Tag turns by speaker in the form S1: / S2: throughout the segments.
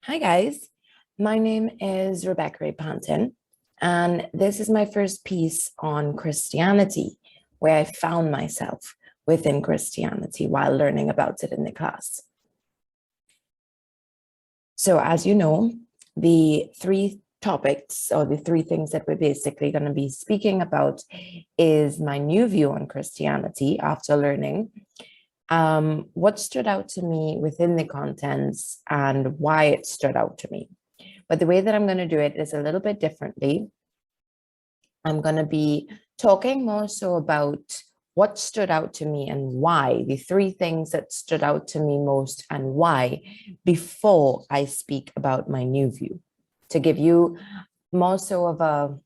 S1: Hi, guys. My name is Rebecca Ray Panton, and this is my first piece on Christianity, where I found myself within Christianity while learning about it in the class. So, as you know, the three topics or the three things that we're basically going to be speaking about is my new view on Christianity after learning, what stood out to me within the contents and why it stood out to me. But the way that I'm going to do it is a little bit differently. I'm going to be talking more so about what stood out to me and why, the three things that stood out to me most and why, before I speak about my new view, to give you more so of a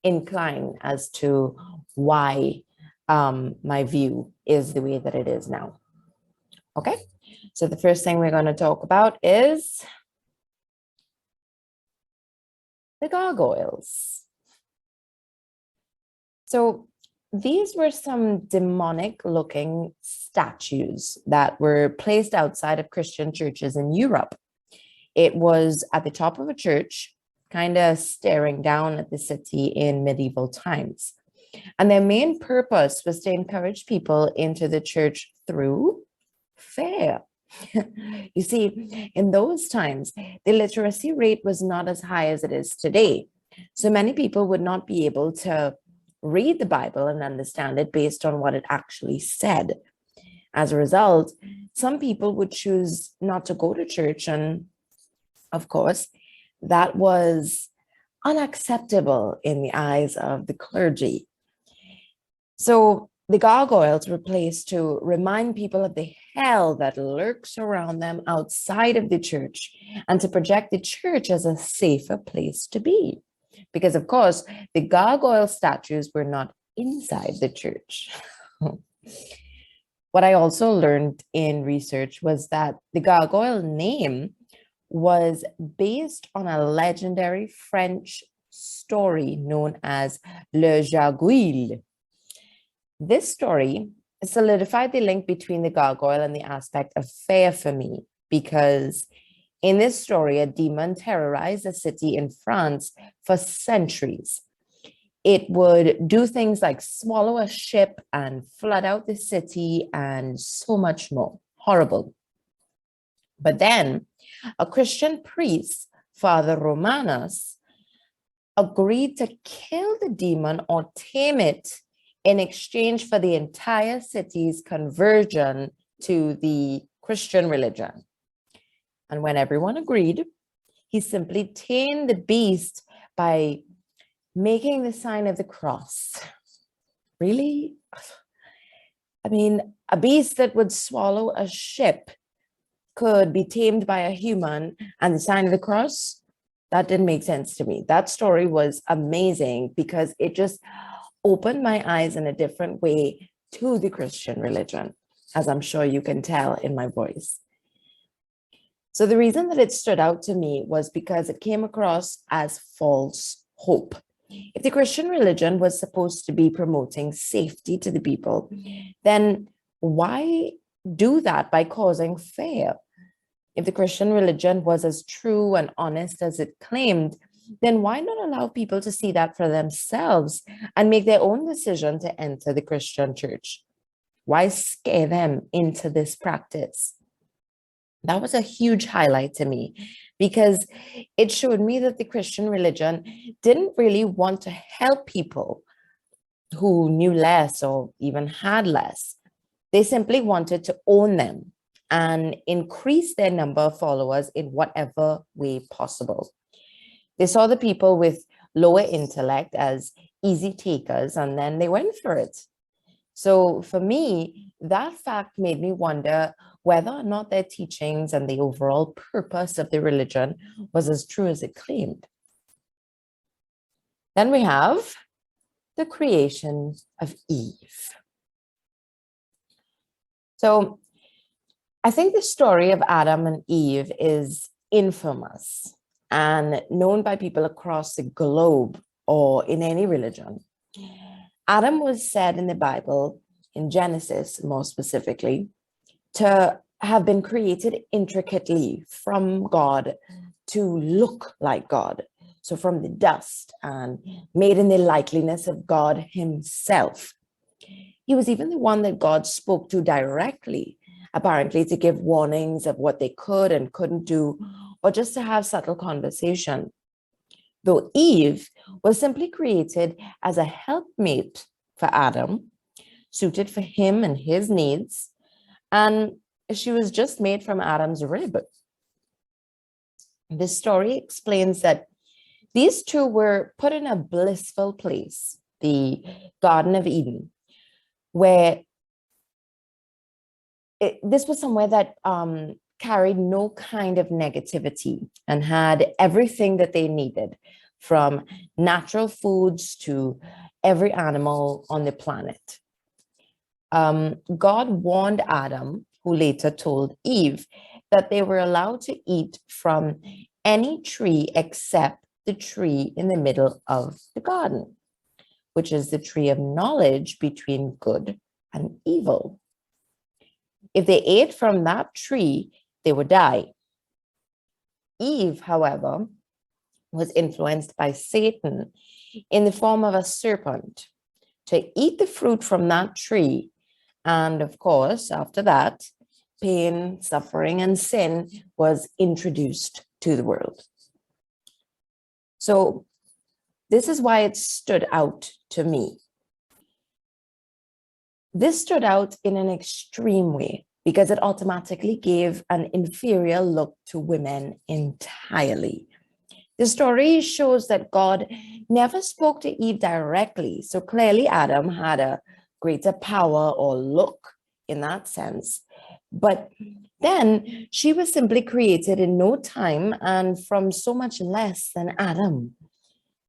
S1: incline as to why my view is the way that it is now. Okay, so the first thing we're going to talk about is the gargoyles. So these were some demonic looking statues that were placed outside of Christian churches in Europe. It was at the top of a church, kind of staring down at the city in medieval times. And their main purpose was to encourage people into the church through fear. You see, in those times, the literacy rate was not as high as it is today. So many people would not be able to read the Bible and understand it based on what it actually said. As a result, some people would choose not to go to church. And of course, that was unacceptable in the eyes of the clergy. So the gargoyles were placed to remind people of the hell that lurks around them outside of the church and to project the church as a safer place to be. Because, of course, the gargoyle statues were not inside the church. What I also learned in research was that the gargoyle name was based on a legendary French story known as Le Gargouille. This story solidified the link between the gargoyle and the aspect of fear for me, because in this story, a demon terrorized a city in France for centuries. It would do things like swallow a ship and flood out the city and so much more. Horrible. But then a Christian priest, Father Romanus, agreed to kill the demon or tame it in exchange for the entire city's conversion to the Christian religion. And when everyone agreed, he simply tamed the beast by making the sign of the cross. Really? I mean, a beast that would swallow a ship could be tamed by a human, and the sign of the cross? That didn't make sense to me. That story was amazing because it just opened my eyes in a different way to the Christian religion, as I'm sure you can tell in my voice. So the reason that it stood out to me was because it came across as false hope. If the Christian religion was supposed to be promoting safety to the people, then why do that by causing fear? If the Christian religion was as true and honest as it claimed, then why not allow people to see that for themselves and make their own decision to enter the Christian church? Why scare them into this practice? That was a huge highlight to me because it showed me that the Christian religion didn't really want to help people who knew less or even had less. They simply wanted to own them and increase their number of followers in whatever way possible. They saw the people with lower intellect as easy takers, and then they went for it. So for me, that fact made me wonder whether or not their teachings and the overall purpose of the religion was as true as it claimed. Then we have the creation of Eve. So I think the story of Adam and Eve is infamous and known by people across the globe or in any religion. Adam was said in the Bible, in Genesis more specifically, to have been created intricately from God to look like God. So from the dust and made in the likeness of God himself. He was even the one that God spoke to directly, apparently to give warnings of what they could and couldn't do, or just to have subtle conversation. Though Eve was simply created as a helpmate for Adam, suited for him and his needs, and she was just made from Adam's rib. This story explains that these two were put in a blissful place, the Garden of Eden, where this was somewhere that carried no kind of negativity and had everything that they needed, from natural foods to every animal on the planet. God warned Adam, who later told Eve, that they were allowed to eat from any tree except the tree in the middle of the garden, which is the tree of knowledge between good and evil. If they ate from that tree, they would die. Eve, however, was influenced by Satan in the form of a serpent to eat the fruit from that tree. And of course, after that, pain, suffering, and sin was introduced to the world. So this is why it stood out to me. This stood out in an extreme way because it automatically gave an inferior look to women entirely. The story shows that God never spoke to Eve directly. So clearly Adam had a greater power or look in that sense. But then she was simply created in no time and from so much less than Adam.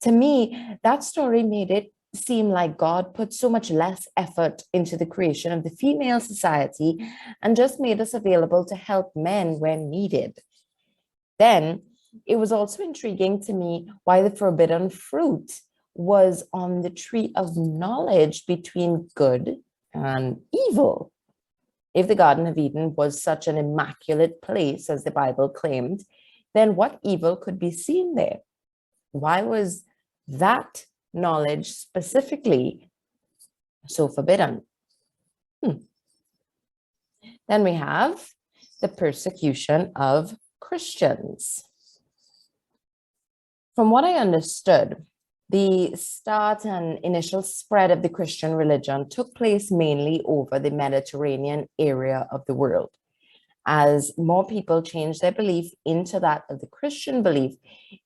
S1: To me, that story made it seem like God put so much less effort into the creation of the female society and just made us available to help men when needed. Then it was also intriguing to me why the forbidden fruit was on the tree of knowledge between good and evil. If the Garden of Eden was such an immaculate place, as the Bible claimed, then what evil could be seen there? Why was that knowledge specifically so forbidden? Then we have the persecution of Christians. From what I understood, the start and initial spread of the Christian religion took place mainly over the Mediterranean area of the world. As more people changed their belief into that of the Christian belief,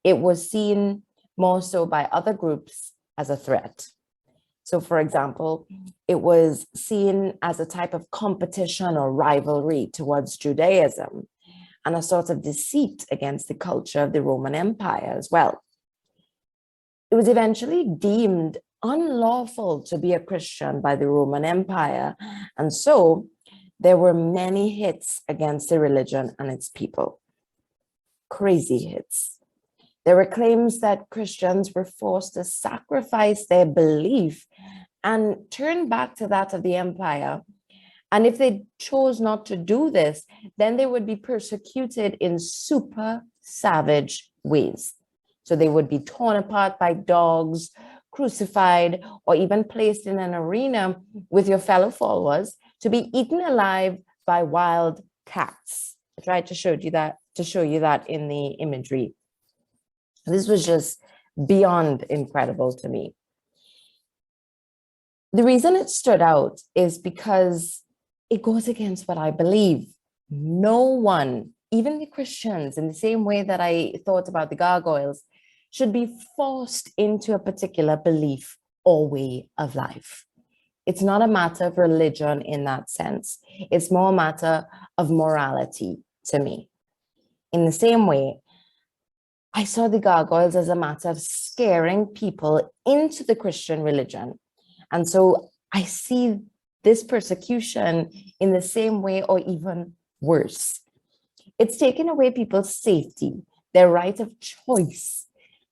S1: it was seen more so by other groups as a threat. So, for example, it was seen as a type of competition or rivalry towards Judaism and a sort of deceit against the culture of the Roman Empire as well. It was eventually deemed unlawful to be a Christian by the Roman Empire, and so there were many hits against the religion and its people. Crazy hits. There were claims that Christians were forced to sacrifice their belief and turn back to that of the empire. And if they chose not to do this, then they would be persecuted in super savage ways. So they would be torn apart by dogs, crucified, or even placed in an arena with your fellow followers to be eaten alive by wild cats. I tried to show you that in the imagery. This was just beyond incredible to me. The reason it stood out is because it goes against what I believe. No one, even the Christians, in the same way that I thought about the gargoyles, should be forced into a particular belief or way of life. It's not a matter of religion in that sense. It's more a matter of morality to me. In the same way, I saw the gargoyles as a matter of scaring people into the Christian religion. And so I see this persecution in the same way or even worse. It's taken away people's safety, their right of choice,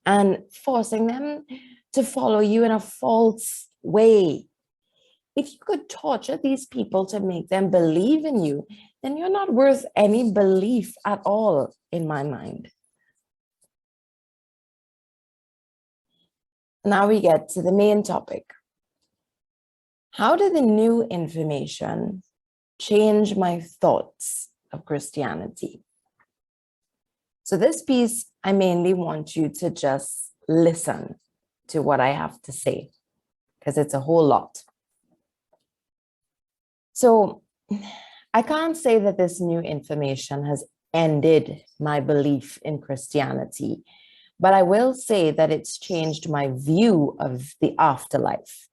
S1: and forcing them to follow you in a false way. If you could torture these people to make them believe in you, then you're not worth any belief at all, in my mind. now we get to the main topic. How did the new information change my thoughts of Christianity? So this piece, I mainly want you to just listen to what I have to say, because it's a whole lot. So I can't say that this new information has ended my belief in Christianity, but I will say that it's changed my view of the afterlife.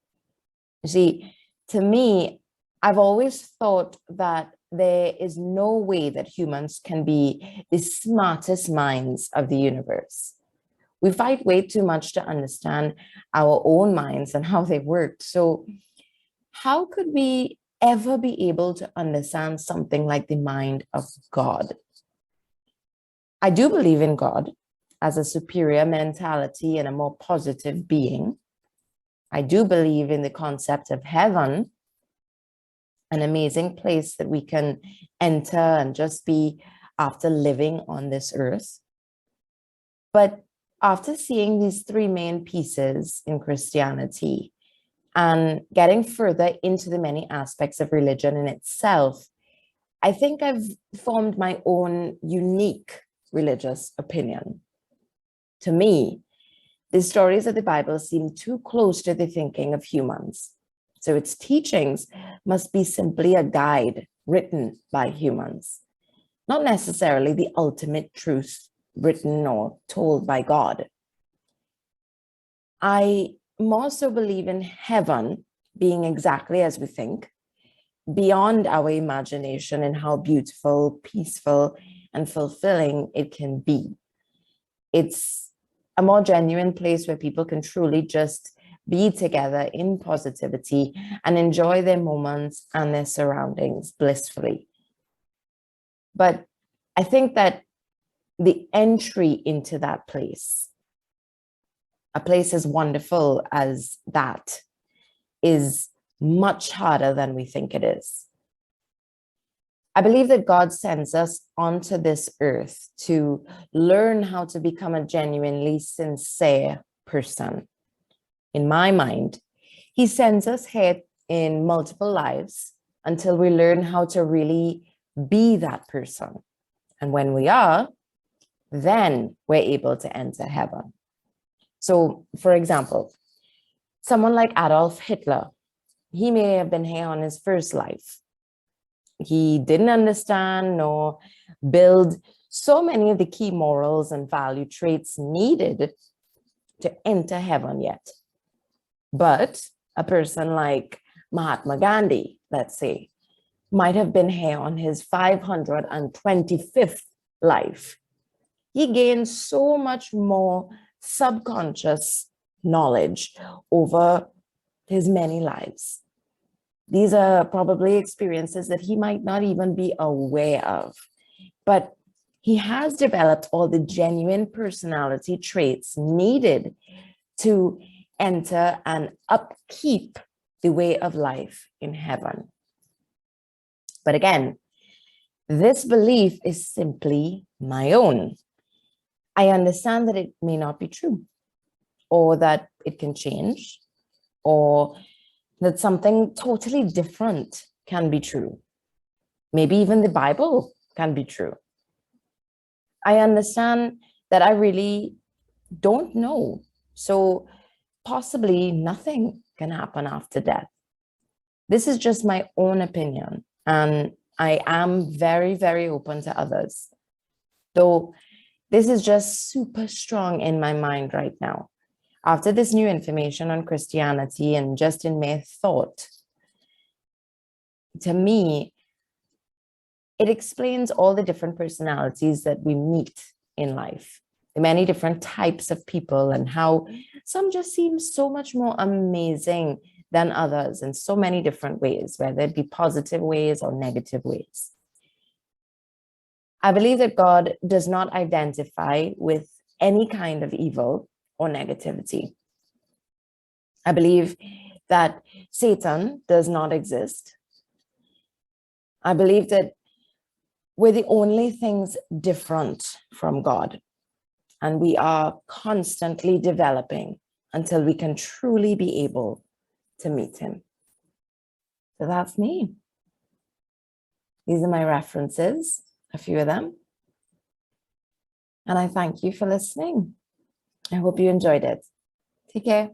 S1: You see, to me, I've always thought that there is no way that humans can be the smartest minds of the universe. We fight way too much to understand our own minds and how they work. So how could we ever be able to understand something like the mind of God? I do believe in God as a superior mentality and a more positive being. I do believe in the concept of heaven, an amazing place that we can enter and just be after living on this earth. But after seeing these three main pieces in Christianity and getting further into the many aspects of religion in itself, I think I've formed my own unique religious opinion. To me, the stories of the Bible seem too close to the thinking of humans. So its teachings must be simply a guide written by humans, not necessarily the ultimate truth written or told by God. I more so believe in heaven being exactly as we think, beyond our imagination, and how beautiful, peaceful, and fulfilling it can be. It's a more genuine place where people can truly just be together in positivity and enjoy their moments and their surroundings blissfully. But I think that the entry into that place, a place as wonderful as that, is much harder than we think it is. I believe that God sends us onto this earth to learn how to become a genuinely sincere person. In my mind, He sends us here in multiple lives until we learn how to really be that person. And when we are, then we're able to enter heaven. So, for example, someone like Adolf Hitler, he may have been here on his first life. He didn't understand nor build so many of the key morals and value traits needed to enter heaven yet. But a person like Mahatma Gandhi, let's say, might have been here on his 525th life. He gained so much more subconscious knowledge over his many lives. These are probably experiences that he might not even be aware of, but he has developed all the genuine personality traits needed to enter and upkeep the way of life in heaven. But again, this belief is simply my own. I understand that it may not be true, or that it can change, or that something totally different can be true. Maybe even the Bible can be true. I understand that I really don't know. So possibly nothing can happen after death. This is just my own opinion, and I am very, very open to others. Though this is just super strong in my mind right now. After this new information on Christianity and just in mere thought, to me, it explains all the different personalities that we meet in life, the many different types of people, and how some just seem so much more amazing than others in so many different ways, whether it be positive ways or negative ways. I believe that God does not identify with any kind of evil or negativity. I believe that Satan does not exist. I believe that we're the only things different from God, and we are constantly developing until we can truly be able to meet him. So that's me. These are my references, a few of them. And I thank you for listening. I hope you enjoyed it. Take care.